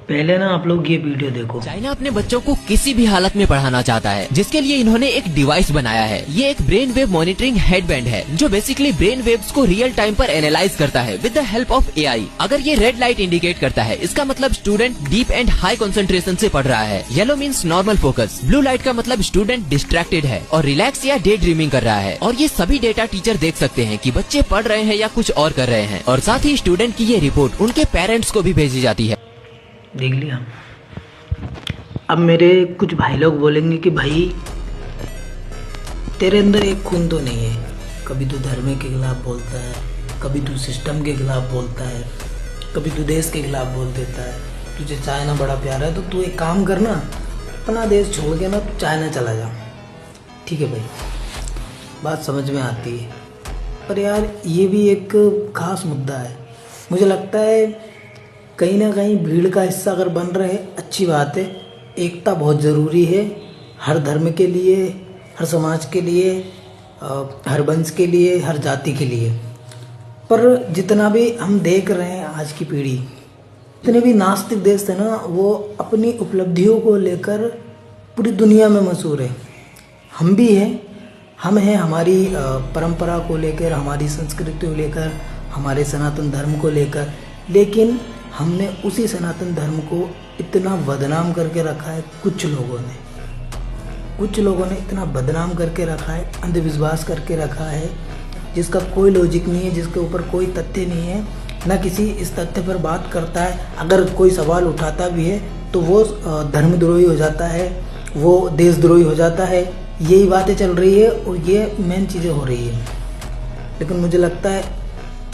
पहले ना आप लोग ये वीडियो देखो। चाइना अपने बच्चों को किसी भी हालत में पढ़ाना चाहता है, जिसके लिए इन्होंने एक डिवाइस बनाया है। ये एक ब्रेन वेव मॉनिटरिंग हेडबैंड है, जो बेसिकली ब्रेन वेव्स को रियल टाइम पर एनालाइज करता है with the help of AI. अगर ये रेड लाइट इंडिकेट करता है, इसका मतलब student deep and high concentration से पढ़ रहा है। Yellow means normal focus. Blue light का मतलब स्टूडेंट डिस्ट्रैक्टेड है और रिलैक्स या डे ड्रीमिंग कर रहा है। और ये सभी डेटा टीचर देख सकते हैं कि बच्चे पढ़ रहे हैं या कुछ और कर रहे हैं। और साथ ही स्टूडेंट की ये रिपोर्ट उनके पेरेंट्स को भी भेजी जाती है। देख लिया। अब मेरे कुछ भाई लोग बोलेंगे कि भाई तेरे अंदर एक खून तो नहीं है। कभी तू धर्म के खिलाफ बोलता है, कभी तू सिस्टम के खिलाफ बोलता है, कभी तू देश के खिलाफ बोल देता है। तुझे चाइना बड़ा प्यारा है तो तू एक काम करना, अपना देश छोड़ के ना तू चाइना चला जा। ठीक है भाई, बात समझ में आती है, पर यार ये भी एक खास मुद्दा है। मुझे लगता है कहीं ना कहीं भीड़ का हिस्सा अगर बन रहे अच्छी बात है। एकता बहुत ज़रूरी है, हर धर्म के लिए, हर समाज के लिए, हर वंश के लिए, हर जाति के लिए। पर जितना भी हम देख रहे हैं आज की पीढ़ी, जितने भी नास्तिक देश थे ना, वो अपनी उपलब्धियों को लेकर पूरी दुनिया में मशहूर है। हम भी हैं, हम हैं हमारी परंपरा को लेकर, हमारी संस्कृति को लेकर, हमारे सनातन धर्म को लेकर। लेकिन हमने उसी सनातन धर्म को इतना बदनाम करके रखा है। कुछ लोगों ने इतना बदनाम करके रखा है, अंधविश्वास करके रखा है, जिसका कोई लॉजिक नहीं है, जिसके ऊपर कोई तथ्य नहीं है। ना किसी इस तथ्य पर बात करता है। अगर कोई सवाल उठाता भी है तो वो धर्मद्रोही हो जाता है, वो देशद्रोही हो जाता है। यही बातें चल रही है और ये मेन चीज़ें हो रही है। लेकिन मुझे लगता है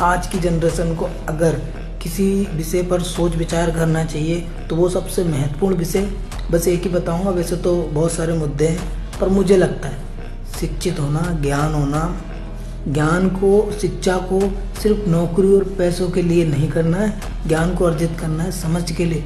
आज की जनरेशन को अगर किसी विषय पर सोच विचार करना चाहिए तो वो सबसे महत्वपूर्ण विषय, बस एक ही बताऊंगा, वैसे तो बहुत सारे मुद्दे हैं, पर मुझे लगता है शिक्षित होना, ज्ञान होना। ज्ञान को, शिक्षा को सिर्फ नौकरी और पैसों के लिए नहीं करना है। ज्ञान को अर्जित करना है समझ के लिए,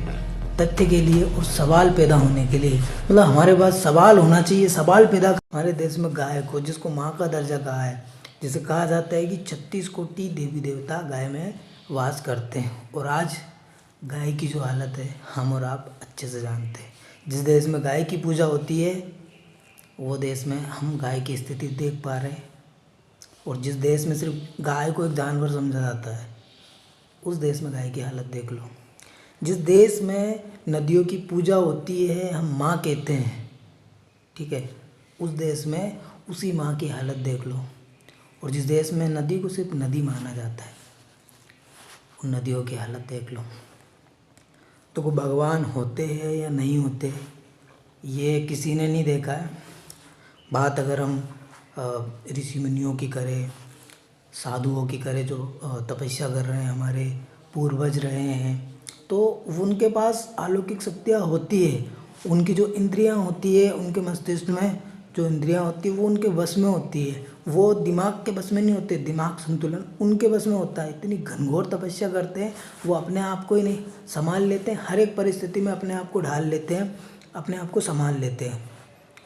तथ्य के लिए और सवाल पैदा होने के लिए। मतलब हमारे पास सवाल होना चाहिए, सवाल पैदा। हमारे देश में गाय को, जिसको माँ का दर्जा कहा है, जिसे कहा जाता है कि 36 कोटि देवी देवता गाय में वास करते हैं। और आज गाय की जो हालत है हम और आप अच्छे से जानते हैं। जिस देश में गाय की पूजा होती है वो देश में हम गाय की स्थिति देख पा रहे हैं। और जिस देश में सिर्फ गाय को एक जानवर समझा जाता है, उस देश में गाय की हालत देख लो। जिस देश में नदियों की पूजा होती है, हम माँ कहते हैं, ठीक है, उस देश में उसी माँ की हालत देख लो। और जिस देश में नदी को सिर्फ नदी माना जाता है, उन नदियों की हालत देख लो। तो कोई भगवान होते हैं या नहीं होते, ये किसी ने नहीं देखा है। बात अगर हम ऋषि मुनियों की करें, साधुओं की करें, जो तपस्या कर रहे हैं, हमारे पूर्वज रहे हैं, तो उनके पास अलौकिक शक्तियाँ होती है। उनकी जो इंद्रियाँ होती है, उनके मस्तिष्क में जो इंद्रियाँ होती है वो उनके वश में होती है। वो दिमाग के बस में नहीं होते। दिमाग संतुलन उनके बस में होता है। इतनी घनघोर तपस्या करते हैं, वो अपने आप को ही नहीं संभाल लेते हैं। हर एक परिस्थिति में अपने आप को ढाल लेते हैं, अपने आप को संभाल लेते हैं।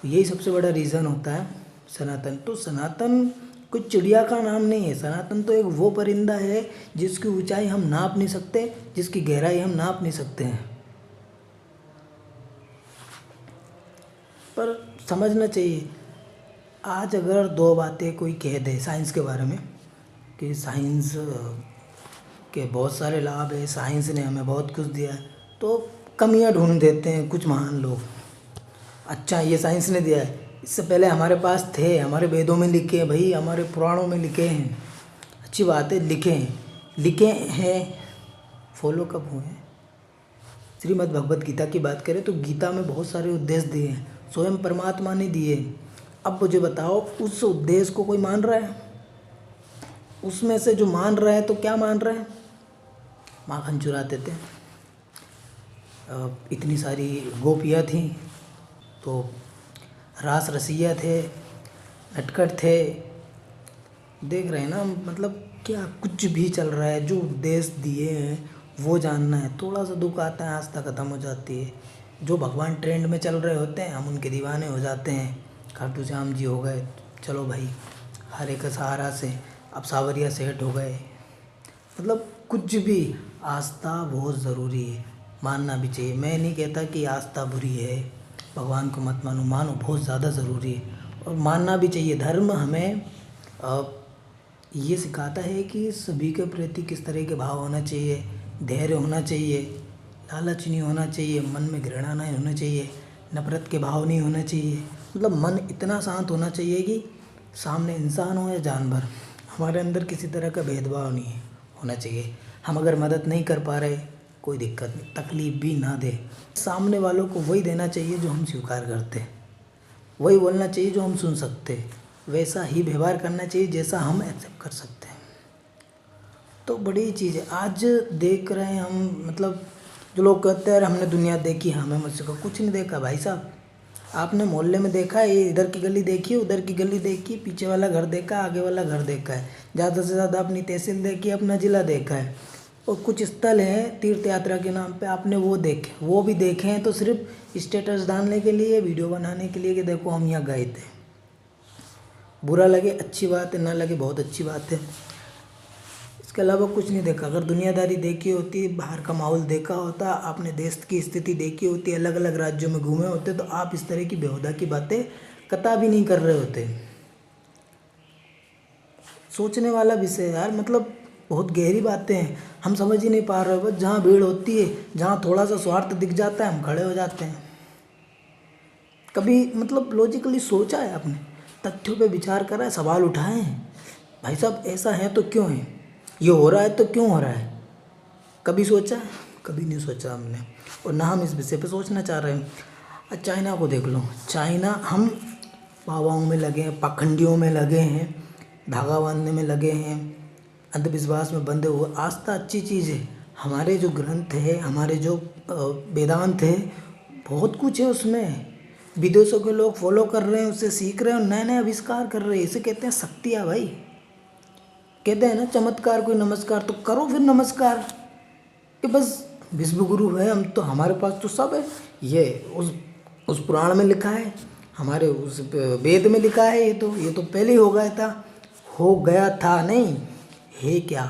यही सबसे बड़ा रीज़न होता है सनातन। तो सनातन कोई चिड़िया का नाम नहीं है। सनातन तो एक वो परिंदा है जिसकी ऊंचाई हम नाप नहीं सकते, जिसकी गहराई हम नाप नहीं सकते हैं। पर समझना चाहिए, आज अगर दो बातें कोई कह दे साइंस के बारे में कि साइंस के बहुत सारे लाभ है, साइंस ने हमें बहुत कुछ दिया है, तो कमियां ढूंढ देते हैं कुछ महान लोग। अच्छा, ये साइंस ने दिया है, इससे पहले हमारे पास थे, हमारे वेदों में लिखे हैं भाई, हमारे पुराणों में लिखे हैं। अच्छी बात है, लिखे हैं, फॉलो कब हुए हैं? श्रीमद् भगवत गीता की बात करें तो गीता में बहुत सारे उद्देश्य दिए हैं, स्वयं परमात्मा ने दिए। अब मुझे बताओ, उस उद्देश्य को कोई मान रहा है? उसमें से जो मान रहा है तो क्या मान रहे हैं? माखन चुराते थे। इतनी सारी गोपियाँ थीं तो रास रसिया थे, नटखट थे। देख रहे हैं ना, मतलब क्या कुछ भी चल रहा है। जो उद्देश्य दिए हैं वो जानना है। थोड़ा सा दुख आता है, आस्था ख़त्म हो जाती है। जो भगवान ट्रेंड में चल रहे होते हैं हम उनके दीवाने हो जाते हैं। खाटू श्याम जी हो गए, चलो भाई, हरे का सहारा से अब सावरिया सेठ हो गए। मतलब कुछ भी, आस्था बहुत ज़रूरी है। मानना भी चाहिए। मैं नहीं कहता कि आस्था बुरी है, भगवान को मत मानो, मानो, बहुत ज़्यादा ज़रूरी है और मानना भी चाहिए। धर्म हमें ये सिखाता है कि सभी के प्रति किस तरह के भाव होना चाहिए, धैर्य होना चाहिए, लालच नहीं होना चाहिए, मन में घृणा नहीं होना चाहिए, नफरत के भाव नहीं होना चाहिए। मतलब मन इतना शांत होना चाहिए कि सामने इंसान हो या जानवर, हमारे अंदर किसी तरह का भेदभाव नहीं होना चाहिए। हम अगर मदद नहीं कर पा रहे, कोई दिक्कत नहीं, तकलीफ़ भी ना दे, सामने वालों को वही देना चाहिए जो हम स्वीकार करते, वही बोलना चाहिए जो हम सुन सकते, वैसा ही व्यवहार करना चाहिए जैसा हम एक्सेप्ट कर सकते हैं। तो बड़ी चीज़ है। आज देख रहे हैं हम, मतलब जो लोग कहते हैं हमने दुनिया देखी, हमें मुझसे को कुछ नहीं देखा भाई साहब। आपने मोहल्ले में देखा है, इधर की गली देखी, उधर की गली देखी, पीछे वाला घर देखा, आगे वाला घर देखा है, ज़्यादा से ज़्यादा अपनी तहसील देखी, अपना ज़िला देखा है। और कुछ स्थल हैं तीर्थ यात्रा के नाम पे, आपने वो देखे, वो भी देखे हैं तो सिर्फ स्टेटस डालने के लिए, वीडियो बनाने के लिए कि देखो हम यहाँ गए थे। बुरा लगे अच्छी बात है, ना लगे बहुत अच्छी बात है, इसके अलावा कुछ नहीं देखा। अगर दुनियादारी देखी होती, बाहर का माहौल देखा होता, आपने देश की स्थिति देखी होती, अलग अलग राज्यों में घूमे होते, तो आप इस तरह की बेहुदा की बातें कतई भी नहीं कर रहे होते। सोचने वाला विषय यार, मतलब बहुत गहरी बातें हैं, हम समझ ही नहीं पा रहे। बस जहाँ भीड़ होती है, जहाँ थोड़ा सा स्वार्थ दिख जाता है, हम खड़े हो जाते हैं। कभी मतलब लॉजिकली सोचा है आपने, तथ्यों पे विचार करा है, सवाल उठाए हैं, भाई साहब ऐसा है तो क्यों है, ये हो रहा है तो क्यों हो रहा है? कभी सोचा है? कभी नहीं सोचा हमने, और ना हम इस विषय पे सोचना चाह रहे हैं। चाइना को देख लो, चाइना, हम बाबाओं में लगे हैं, पाखंडियों में लगे हैं, धागा बांधने में लगे हैं, अंधविश्वास में बंधे हुए। आस्था अच्छी चीज़ है, हमारे जो ग्रंथ है, हमारे जो वेदांत है, बहुत कुछ है उसमें, विदेशों के लोग फॉलो कर रहे हैं, उससे सीख रहे हैं, नए नए आविष्कार कर रहे हैं। इसे कहते हैं शक्तियाँ भाई। कहते हैं ना चमत्कार कोई नमस्कार, तो करो फिर नमस्कार कि बस विश्व गुरु है हम, तो हमारे पास तो सब है। ये उस पुराण में लिखा है, हमारे उस वेद में लिखा है, ये तो पहले ही हो गया था नहीं है क्या,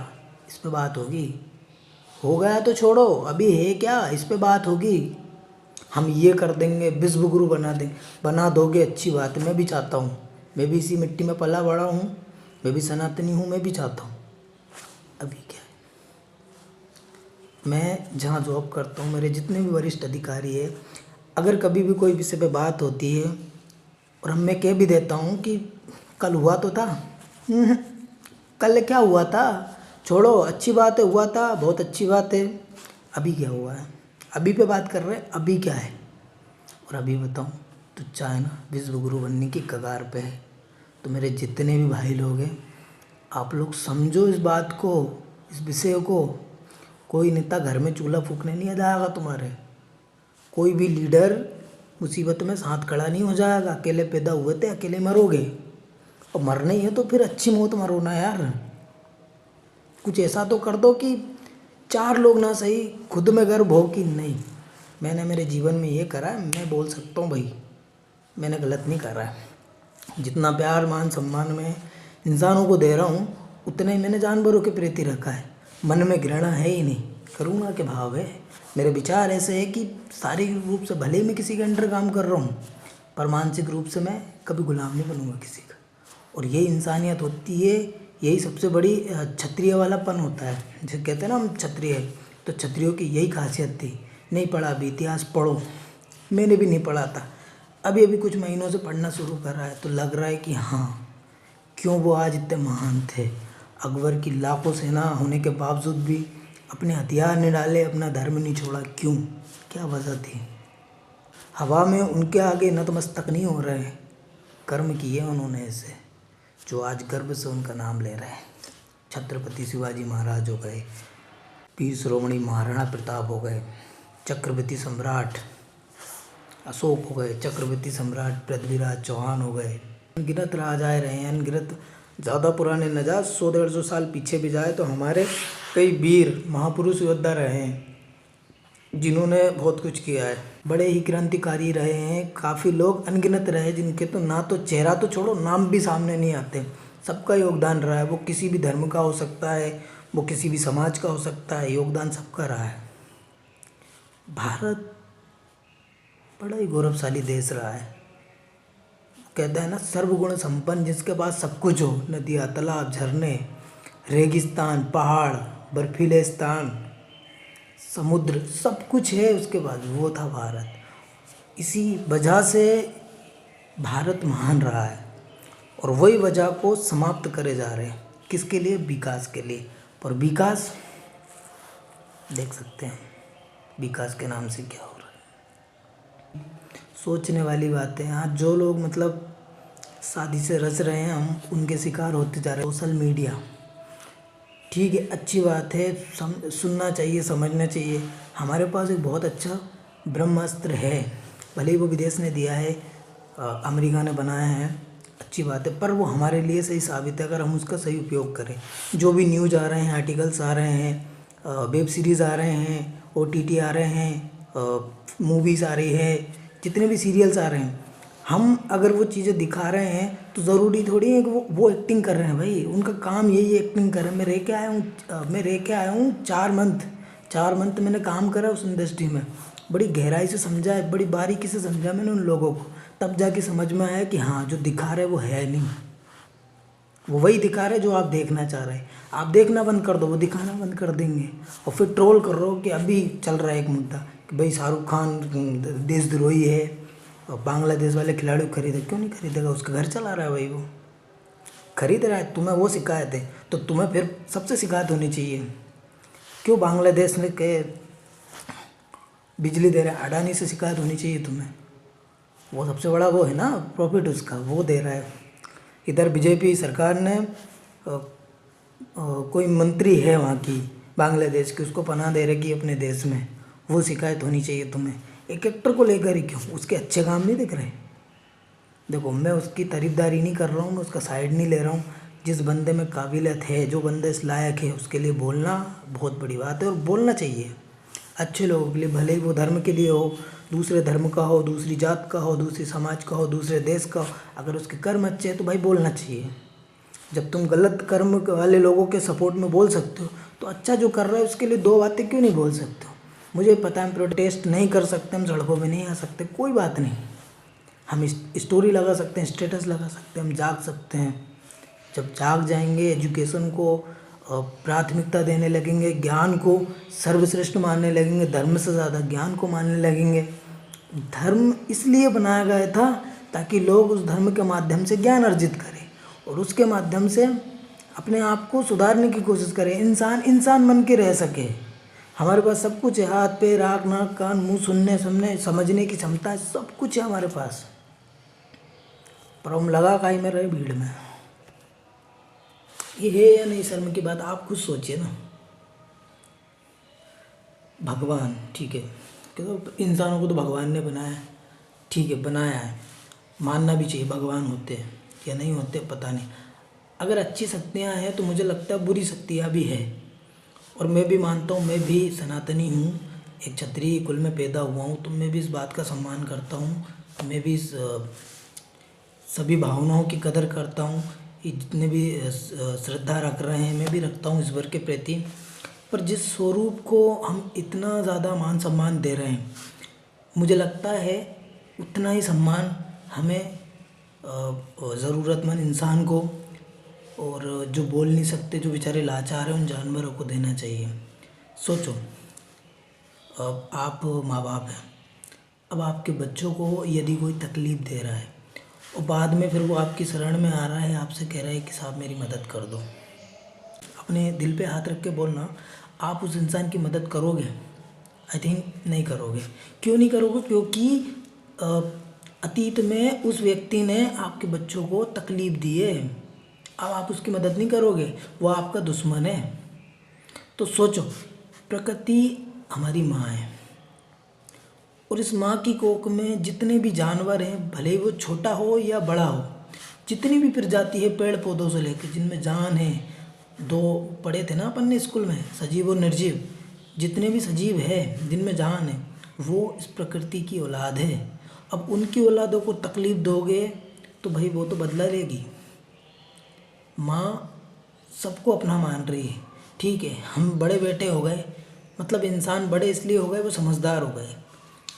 इस पे बात होगी। हो गया तो छोड़ो, अभी है क्या, इस पे बात होगी। हम ये कर देंगे, विश्व गुरु बना दोगे, अच्छी बात है, मैं भी चाहता हूँ, मैं भी इसी मिट्टी में पला बड़ा हूँ, मैं भी सनातनी हूँ, मैं भी चाहता हूँ। अभी क्या है, मैं जहाँ जॉब करता हूँ, मेरे जितने भी वरिष्ठ अधिकारी है, अगर कभी भी कोई विषय पे बात होती है और मैं कह भी देता हूँ कि कल हुआ तो था, कल क्या हुआ था, छोड़ो, अच्छी बात है, हुआ था, बहुत अच्छी बात है, अभी क्या हुआ है, अभी पे बात कर रहे हैं, अभी क्या है। और अभी बताऊँ तो चाइना विश्व गुरु बनने की कगार पे है। तो मेरे जितने भी भाई लोग हैं, आप लोग समझो इस बात को, इस विषय को। कोई नेता घर में चूल्हा फूकने नहीं आ जाएगा तुम्हारे, कोई भी लीडर मुसीबत में साथ खड़ा नहीं हो जाएगा। अकेले पैदा हुए थे, अकेले मरोगे, और मरना ही है तो फिर अच्छी मौत मरो ना यार। कुछ ऐसा तो कर दो कि 4 लोग ना सही, खुद में गर्व हो कि नहीं मैंने मेरे जीवन में ये करा है, मैं बोल सकता हूँ भाई मैंने गलत नहीं करा है। जितना प्यार मान सम्मान में इंसानों को दे रहा हूँ, उतना ही मैंने जानवरों के प्रति रखा है। मन में घृणा है ही नहीं, करुणा के भाव है। मेरे विचार ऐसे है कि शारीरिक रूप से भले ही मैं किसी के अंडर काम कर रहा हूँ, पर मानसिक रूप से मैं कभी गुलाम नहीं बनूंगा किसी का। और यही इंसानियत होती है, यही सबसे बड़ी क्षत्रिय वालापन होता है। जो कहते हैं ना हम क्षत्रिय, तो क्षत्रियों की यही खासियत थी। नहीं पढ़ा भी, इतिहास पढ़ो, मैंने भी नहीं पढ़ा था, अभी अभी कुछ महीनों से पढ़ना शुरू कर रहा है, तो लग रहा है कि हाँ, क्यों वो आज इतने महान थे। अकबर की लाखों सेना होने के बावजूद भी अपने हथियार नहीं डाले, अपना धर्म नहीं छोड़ा, क्यों, क्या वजह थी। हवा में उनके आगे नतमस्तक नहीं हो रहे, कर्म किए उन्होंने ऐसे, जो आज गर्व से उनका नाम ले रहे हैं। छत्रपति शिवाजी महाराज हो गए, वीर शिरोमणि महाराणा प्रताप हो गए, चक्रवर्ती सम्राट अशोक हो गए, चक्रवर्ती सम्राट पृथ्वीराज चौहान हो गए, अनगिनत राजाएँ रहे हैं, अनगिनत। ज़्यादा पुराने न जा, 100-150 साल पीछे भी जाए तो हमारे कई वीर महापुरुष योद्धा रहे हैं, जिन्होंने बहुत कुछ किया है, बड़े ही क्रांतिकारी रहे हैं। काफ़ी लोग अनगिनत रहे जिनके तो ना तो चेहरा तो छोड़ो, नाम भी सामने नहीं आते। सबका योगदान रहा है, वो किसी भी धर्म का हो सकता है, वो किसी भी समाज का हो सकता है, योगदान सबका रहा है। भारत बड़ा ही गौरवशाली देश रहा है। कहता है ना, सर्वगुण संपन्न, जिसके पास सब कुछ हो, नदियाँ, तालाब, झरने, रेगिस्तान, पहाड़, बर्फीले स्थान, समुद्र, सब कुछ है उसके पास, वो था भारत। इसी वजह से भारत महान रहा है और वही वजह को समाप्त करे जा रहे हैं। किसके लिए? विकास के लिए। और विकास देख सकते हैं विकास के नाम से क्या हो रहा है। सोचने वाली बातें। आज जो लोग मतलब शादी से रच रहे हैं, हम उनके शिकार होते जा रहे हैं। सोशल मीडिया ठीक है, अच्छी बात है, सुनना चाहिए, समझना चाहिए। हमारे पास एक बहुत अच्छा ब्रह्मास्त्र है, भले ही वो विदेश ने दिया है, अमेरिका ने बनाया है, अच्छी बात है, पर वो हमारे लिए सही साबित है अगर हम उसका सही उपयोग करें। जो भी न्यूज़ आ रहे हैं, आर्टिकल्स आ रहे हैं, वेब सीरीज़ आ रहे हैं, OTT आ रहे हैं, मूवीज़ आ रही है, जितने भी सीरियल्स आ रहे हैं, हम अगर वो चीज़ें दिखा रहे हैं तो ज़रूरी थोड़ी है कि वो एक्टिंग कर रहे हैं। भाई उनका काम यही है, एक्टिंग कर रहे हैं। मैं रह के आया हूँ 4 मंथ मैंने काम करा उस इंडस्ट्री में। बड़ी गहराई से समझा है, बड़ी बारीकी से समझा मैंने उन लोगों को, तब जाके समझ में आया कि हाँ, जो दिखा रहे वो है नहीं, वो वही दिखा रहे जो आप देखना चाह रहे हैं। आप देखना बंद कर दो, वो दिखाना बंद कर देंगे। और फिर ट्रोल कर रहे हो कि अभी चल रहा है एक मुद्दा कि भाई शाहरुख खान देशद्रोही है और बांग्लादेश वाले खिलाड़ी को खरीदे। क्यों नहीं खरीदेगा? उसका घर चला रहा है भाई, वो खरीद रहा है। तुम्हें वो शिकायत है तो तुम्हें फिर सबसे शिकायत होनी चाहिए। क्यों बांग्लादेश ने के बिजली दे रहा है? अडानी से शिकायत होनी चाहिए तुम्हें, वो सबसे बड़ा वो है ना, प्रॉफिट उसका, वो दे रहा है। इधर बीजेपी सरकार ने कोई मंत्री है वहाँ की बांग्लादेश की, उसको पनाह दे रखी अपने देश में, वो शिकायत होनी चाहिए तुम्हें। एक एक्टर को लेकर ही क्यों? उसके अच्छे काम नहीं दिख रहे? देखो, मैं उसकी तारीफदारी नहीं कर रहा हूँ, मैं उसका साइड नहीं ले रहा हूँ। जिस बंदे में काबिलियत है, जो बंदे इस लायक है, उसके लिए बोलना बहुत बड़ी बात है और बोलना चाहिए अच्छे लोगों के लिए, भले ही वो धर्म के लिए हो, दूसरे धर्म का हो, दूसरी जात का हो, दूसरी समाज का हो, दूसरे देश का हो। अगर उसके कर्म अच्छे हैं तो भाई बोलना चाहिए। जब तुम गलत कर्म वाले लोगों के सपोर्ट में बोल सकते हो तो अच्छा जो कर रहा है उसके लिए 2 बातें क्यों नहीं बोल सकते हो? मुझे पता है हम प्रोटेस्ट नहीं कर सकते, हम सड़कों में नहीं आ सकते, कोई बात नहीं, हम स्टोरी लगा सकते हैं, स्टेटस लगा सकते हैं, हम जाग सकते हैं। जब जाग जाएंगे, एजुकेशन को प्राथमिकता देने लगेंगे, ज्ञान को सर्वश्रेष्ठ मानने लगेंगे, धर्म से ज़्यादा ज्ञान को मानने लगेंगे। धर्म इसलिए बनाया गया था ताकि लोग उस धर्म के माध्यम से ज्ञान अर्जित करें और उसके माध्यम से अपने आप को सुधारने की कोशिश करें, इंसान बन के रह सके। हमारे पास सब कुछ है, हाथ पैर आँख नाक कान मुँह, सुनने समझने की क्षमता है, सब कुछ है हमारे पास, पर हम लगा काहे में रहे भीड़ में। ये है या नहीं शर्म की बात? आप खुद सोचिए ना। भगवान ठीक है, क्योंकि इंसानों को तो भगवान ने बनाया है, ठीक है बनाया है, मानना भी चाहिए भगवान होते हैं या नहीं होते पता नहीं। अगर अच्छी शक्तियाँ हैं तो मुझे लगता है बुरी शक्तियाँ भी है, और मैं भी मानता हूँ, मैं भी सनातनी हूँ, एक क्षत्रिय कुल में पैदा हुआ हूँ, तो मैं भी इस बात का सम्मान करता हूँ, मैं भी सभी भावनाओं की कदर करता हूँ। ये जितने भी श्रद्धा रख रहे हैं मैं भी रखता हूँ ईश्वर के प्रति, पर जिस स्वरूप को हम इतना ज़्यादा मान सम्मान दे रहे हैं, मुझे लगता है उतना ही सम्मान हमें ज़रूरतमंद इंसान को और जो बोल नहीं सकते, जो बेचारे लाचार हैं, उन जानवरों को देना चाहिए। सोचो, अब आप माँ बाप हैं, अब आपके बच्चों को यदि कोई तकलीफ़ दे रहा है और बाद में फिर वो आपकी शरण में आ रहा है, आपसे कह रहा है कि साहब मेरी मदद कर दो, अपने दिल पे हाथ रख के बोलना, आप उस इंसान की मदद करोगे? आई थिंक नहीं करोगे। क्यों नहीं करोगे? क्योंकि अतीत में उस व्यक्ति ने आपके बच्चों को तकलीफ़ दी है, अब आप उसकी मदद नहीं करोगे, वो आपका दुश्मन है। तो सोचो, प्रकृति हमारी माँ है और इस माँ की कोख में जितने भी जानवर हैं, भले ही वो छोटा हो या बड़ा हो, जितनी भी प्रजाति है पेड़ पौधों से लेकर, जिनमें जान है, 2 पढ़े थे ना अपन ने स्कूल में, सजीव और निर्जीव, जितने भी सजीव है जिनमें जान है, वो इस प्रकृति की औलाद है। अब उनकी औलादों को तकलीफ़ दोगे तो भाई वो तो बदला लेगी। माँ सबको अपना मान रही है, ठीक है, हम बड़े बेटे हो गए, मतलब इंसान बड़े इसलिए हो गए, वो समझदार हो गए,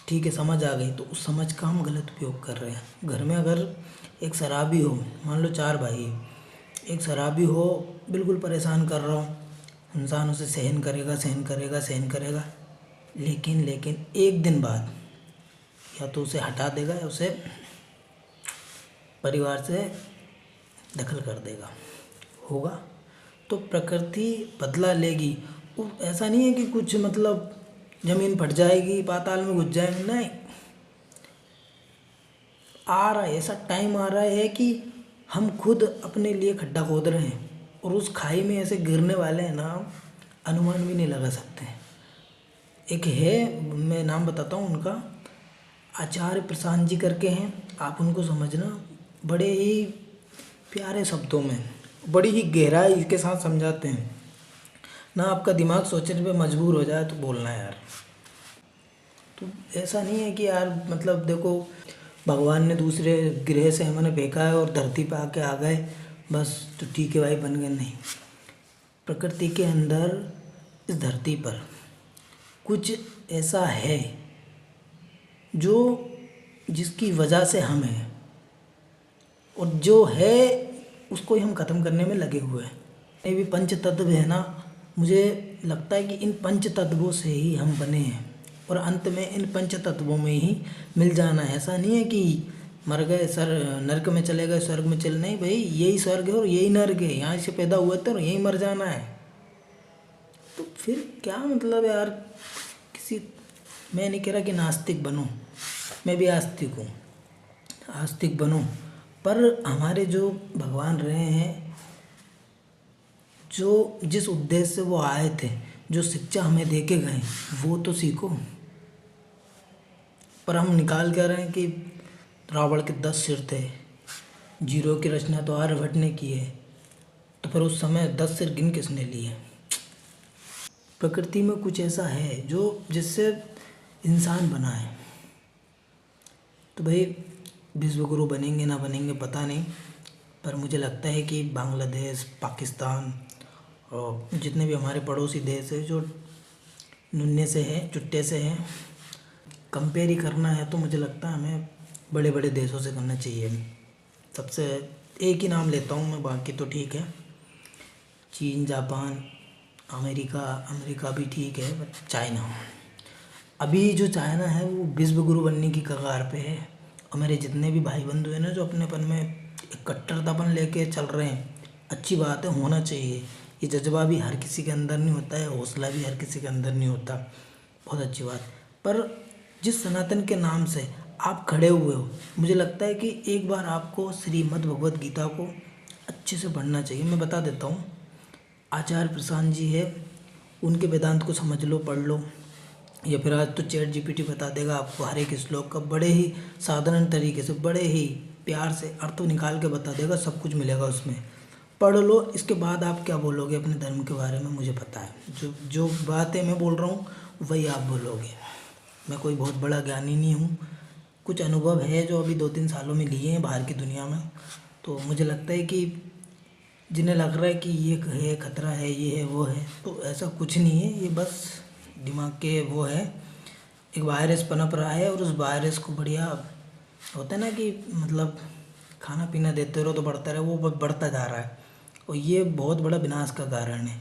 ठीक है, समझ आ गई, तो उस समझ का हम गलत उपयोग कर रहे हैं। घर में अगर एक शराबी हो, मान लो 4 भाई, एक शराबी हो, बिल्कुल परेशान कर रहा हो, इंसान उसे सहन करेगा, सहन करेगा, सहन करेगा, लेकिन एक दिन बाद या तो उसे हटा देगा या उसे परिवार से दखल कर देगा, होगा। तो प्रकृति बदला लेगी। वो ऐसा नहीं है कि कुछ मतलब जमीन फट जाएगी, पाताल में घुस जाएंगे, नहीं। आ रहा है ऐसा टाइम, आ रहा है कि हम खुद अपने लिए खड्डा खोद रहे हैं और उस खाई में ऐसे गिरने वाले हैं ना, अनुमान भी नहीं लगा सकते। एक है, मैं नाम बताता हूँ उनका, आचार्य प्रशांत जी करके हैं, आप उनको समझना, बड़े ही प्यारे शब्दों में, बड़ी ही गहराई के साथ समझाते हैं ना, आपका दिमाग सोचने पे मजबूर हो जाए तो बोलना यार। तो ऐसा नहीं है कि यार मतलब देखो, भगवान ने दूसरे ग्रह से हमें फेंका है और धरती पे आके आ गए बस, तो ठीक है भाई, बन गए, नहीं। प्रकृति के अंदर, इस धरती पर कुछ ऐसा है जो जिसकी वजह से हम हैं, और जो है उसको ही हम ख़त्म करने में लगे हुए हैं। ये भी पंच तत्व है ना, मुझे लगता है कि इन पंच तत्वों से ही हम बने हैं और अंत में इन पंच तत्वों में ही मिल जाना है। ऐसा नहीं है कि मर गए सर नरक में चले गए, स्वर्ग में चले, नहीं भाई, यही स्वर्ग है और यही नरक है, यहाँ से पैदा हुए थे और यहीं मर जाना है। तो फिर क्या मतलब यार, मैं नहीं कह रहा कि नास्तिक बनो, मैं भी आस्तिक हूँ, आस्तिक बनो, पर हमारे जो भगवान रहे हैं, जो जिस उद्देश्य से वो आए थे, जो शिक्षा हमें दे के गए, वो तो सीखो। पर हम निकाल कर रहे हैं कि रावण के 10 सिर थे, जीरो की रचना तो आर्यभट्ट ने की है, तो फिर उस समय 10 सिर गिन किसने लिए? प्रकृति में कुछ ऐसा है जो जिससे इंसान बना है। तो भाई विश्व गुरु बनेंगे ना बनेंगे पता नहीं, पर मुझे लगता है कि बांग्लादेश, पाकिस्तान और जितने भी हमारे पड़ोसी देश है जो नुन्ने से हैं, चुट्टे से हैं, कंपेयर ही करना है तो मुझे लगता है हमें बड़े बड़े देशों से करना चाहिए। सबसे एक ही नाम लेता हूँ मैं, बाकी तो ठीक है, चीन, जापान, अमेरिका भी ठीक है, बट चाइना, अभी जो चाइना है वो विश्व गुरु बनने की कगार पे है। और मेरे जितने भी भाई बंधु हैं ना, जो अपनेपन में एक कट्टरतापन लेके चल रहे हैं, अच्छी बात है, होना चाहिए। ये जज्बा भी हर किसी के अंदर नहीं होता है, हौसला भी हर किसी के अंदर नहीं होता, बहुत अच्छी बात। पर जिस सनातन के नाम से आप खड़े हुए हो, मुझे लगता है कि एक बार आपको श्रीमद् भगवत गीता को अच्छे से पढ़ना चाहिए। मैं बता देता हूँ, आचार्य प्रशांत जी है, उनके वेदांत को समझ लो, पढ़ लो, या फिर आज तो चैट जीपीटी बता देगा आपको हर एक श्लोक का बड़े ही साधारण तरीके से, बड़े ही प्यार से अर्थ निकाल के बता देगा, सब कुछ मिलेगा उसमें, पढ़ लो। इसके बाद आप क्या बोलोगे अपने धर्म के बारे में मुझे पता है, जो बातें मैं बोल रहा हूँ वही आप बोलोगे। मैं कोई बहुत बड़ा ज्ञानी नहीं हूँ, कुछ अनुभव है जो अभी 2-3 सालों में लिए हैं बाहर की दुनिया में, तो मुझे लगता है कि जिन्हें लग रहा है कि ये है खतरा है, ये है वो है, तो ऐसा कुछ नहीं है, ये बस दिमाग के वो है, एक वायरस पनप रहा है और उस वायरस को बढ़िया होता है ना कि मतलब खाना पीना देते रहो तो बढ़ता रहे, वो बढ़ता जा रहा है और ये बहुत बड़ा विनाश का कारण है।